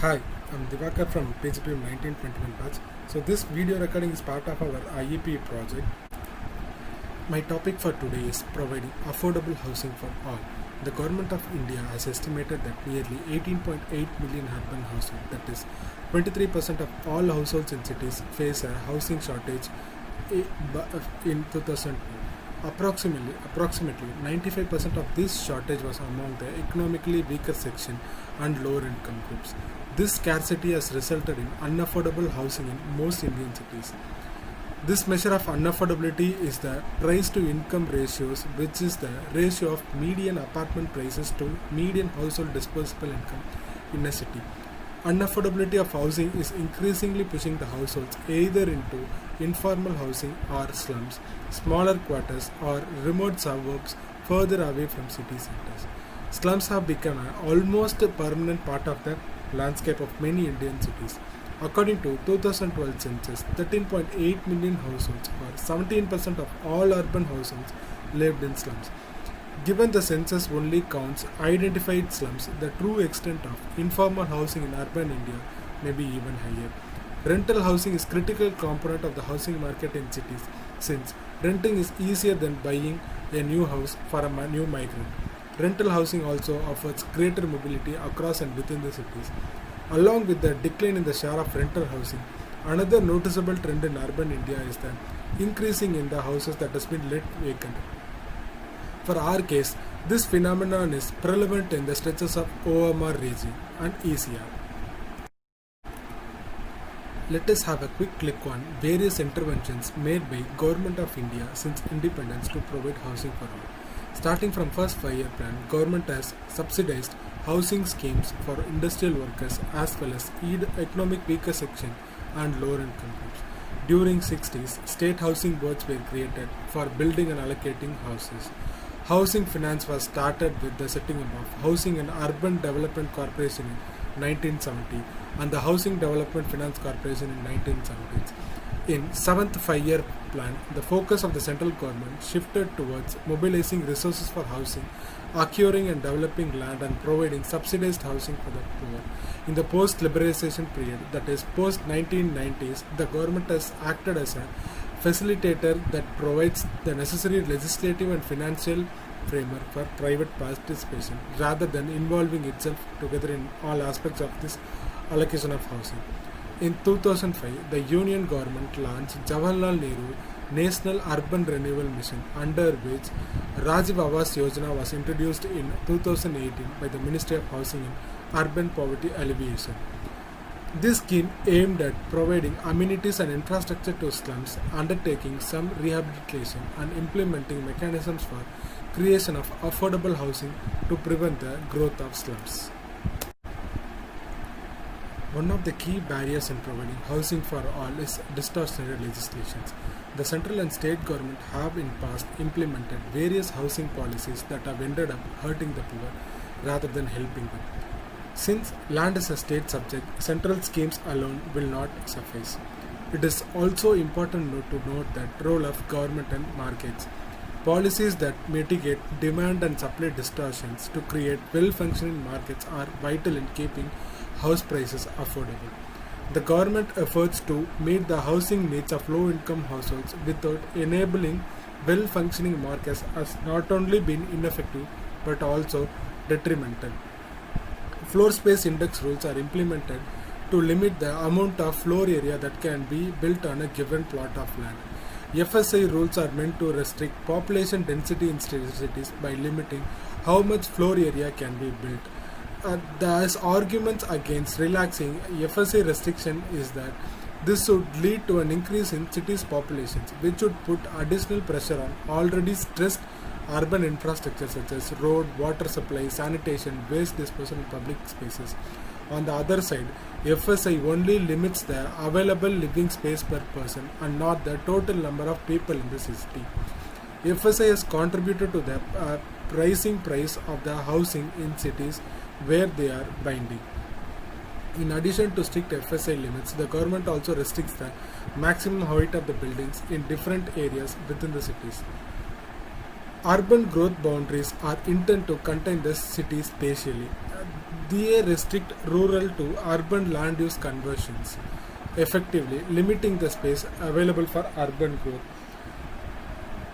Hi, I'm Divakar from PGPM 1921 batch. So this video recording is part of our IEP project. My topic for today is providing affordable housing for all. The government of India has estimated that nearly 18.8 million urban households, that is 23% of all households in cities, face a housing shortage in 2000. Approximately 95% of this shortage was among the economically weaker section and lower income groups. This scarcity has resulted in unaffordable housing in most Indian cities. This measure of unaffordability is the price to income ratios, which is the ratio of median apartment prices to median household disposable income in a city. Unaffordability of housing is increasingly pushing the households either into informal housing or slums, smaller quarters, or remote suburbs further away from city centers. Slums have become an almost permanent part of the landscape of many Indian cities. According to 2012 census, 13.8 million households, or 17% of all urban households, lived in slums. Given the census only counts identified slums, the true extent of informal housing in urban India may be even higher. Rental housing is a critical component of the housing market in cities, since renting is easier than buying a new house for a new migrant. Rental housing also offers greater mobility across and within the cities. Along with the decline in the share of rental housing, another noticeable trend in urban India is the increasing in the houses that has been left vacant. For our case, this phenomenon is prevalent in the stretches of OMR region and ECR. Let us have a quick look on various interventions made by Government of India since independence to provide housing for all. Starting from first 5-year plan, government has subsidized housing schemes for industrial workers as well as economic weaker section and lower income groups. During 60s, state housing boards were created for building and allocating houses. Housing finance was started with the setting up of Housing and Urban Development Corporation in 1970 and the Housing Development Finance Corporation in 1970s. In 7th 5-year plan, the focus of the central government shifted towards mobilizing resources for housing, acquiring and developing land and providing subsidized housing for the poor. In the post-liberalization period, that is post-1990s, the government has acted as a facilitator that provides the necessary legislative and financial framework for private participation rather than involving itself together in all aspects of this allocation of housing. In 2005, the Union government launched Jawaharlal Nehru National Urban Renewal Mission, under which Rajiv Awas Yojana was introduced in 2018 by the Ministry of Housing and Urban Poverty Alleviation. This scheme aimed at providing amenities and infrastructure to slums, undertaking some rehabilitation and implementing mechanisms for creation of affordable housing to prevent the growth of slums. One of the key barriers in providing housing for all is distortionary legislations. The central and state government have in past implemented various housing policies that have ended up hurting the poor rather than helping them. Since land is a state subject, central schemes alone will not suffice. It is also important to note that role of government and markets. Policies that mitigate demand and supply distortions to create well-functioning markets are vital in keeping house prices affordable. The government efforts to meet the housing needs of low-income households without enabling well-functioning markets has not only been ineffective but also detrimental. Floor space index rules are implemented to limit the amount of floor area that can be built on a given plot of land. FSI rules are meant to restrict population density in cities by limiting how much floor area can be built. The arguments against relaxing FSI restriction is that this would lead to an increase in cities' populations, which would put additional pressure on already stressed urban infrastructure such as road, water supply, sanitation, waste disposal and public spaces. On the other side, FSI only limits the available living space per person and not the total number of people in the city. FSI has contributed to the pricing price of the housing in cities where they are binding. In addition to strict FSI limits, the government also restricts the maximum height of the buildings in different areas within the cities. Urban growth boundaries are intended to contain the city spatially. They restrict rural to urban land use conversions, effectively limiting the space available for urban growth.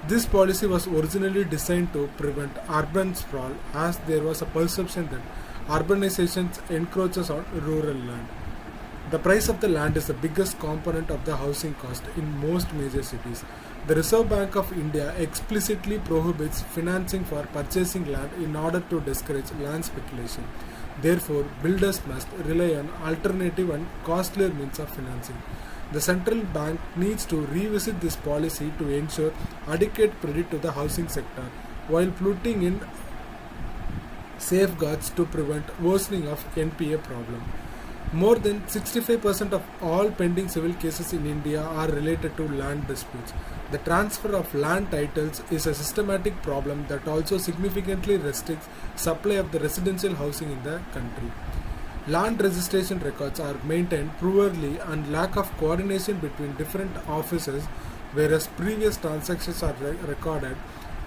This policy was originally designed to prevent urban sprawl as there was a perception that urbanization encroaches on rural land. The price of the land is the biggest component of the housing cost in most major cities. The Reserve Bank of India explicitly prohibits financing for purchasing land in order to discourage land speculation. Therefore, builders must rely on alternative and costlier means of financing. The central bank needs to revisit this policy to ensure adequate credit to the housing sector while putting in safeguards to prevent worsening of NPA problem. More than 65% of all pending civil cases in India are related to land disputes. The transfer of land titles is a systematic problem that also significantly restricts supply of the residential housing in the country. Land registration records are maintained poorly and lack of coordination between different offices, whereas previous transactions are recorded,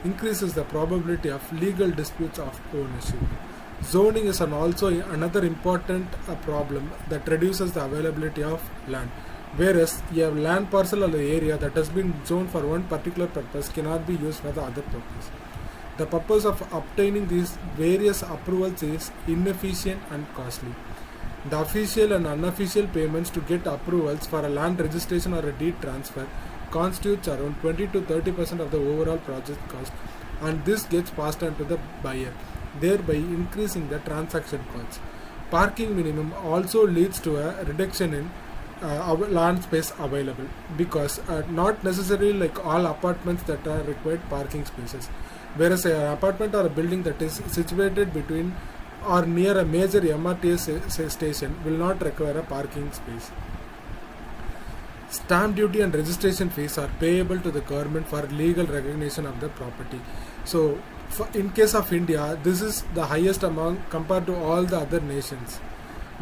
increases the probability of legal disputes of ownership. Zoning is also another important problem that reduces the availability of land. Whereas a land parcel or area that has been zoned for one particular purpose cannot be used for the other purpose. The purpose of obtaining these various approvals is inefficient and costly. The official and unofficial payments to get approvals for a land registration or a deed transfer constitutes around 20 to 30% of the overall project cost, and this gets passed on to the buyer, thereby increasing the transaction costs. Parking minimum also leads to a reduction in land space available because not necessarily like all apartments that are required parking spaces, whereas an apartment or a building that is situated between or near a major MRTS station will not require a parking space. Stamp duty and registration fees are payable to the government for legal recognition of the property. So in case of India, this is the highest among compared to all the other nations.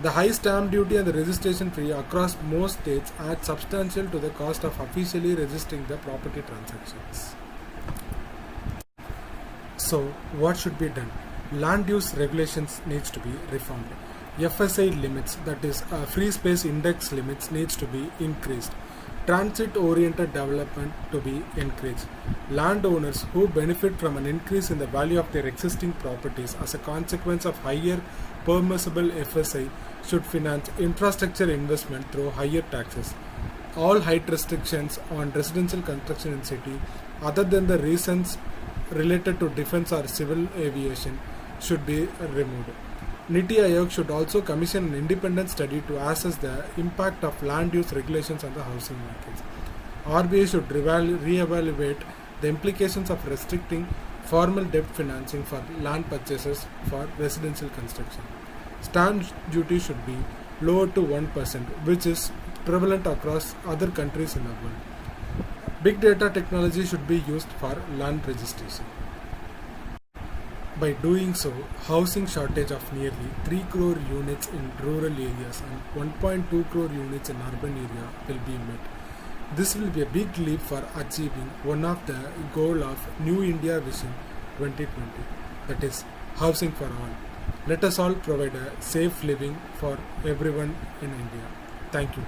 The high stamp duty and the registration fee across most states add substantial to the cost of officially registering the property transactions. So what should be done? Land use regulations needs to be reformed. FSI limits, that is free space index limits, needs to be increased. Transit oriented development to be encouraged. Landowners who benefit from an increase in the value of their existing properties as a consequence of higher permissible FSI should finance infrastructure investment through higher taxes. All height restrictions on residential construction in city, other than the reasons related to defense or civil aviation, should be removed. Niti Aayog should also commission an independent study to assess the impact of land use regulations on the housing markets. RBI should re-evaluate the implications of restricting formal debt financing for land purchases for residential construction. Stamp duty should be lowered to 1%, which is prevalent across other countries in the world. Big data technology should be used for land registration. By doing so, housing shortage of nearly 3 crore units in rural areas and 1.2 crore units in urban area will be met. This will be a big leap for achieving one of the goal of New India Vision 2020, that is housing for all. Let us all provide a safe living for everyone in India. Thank you.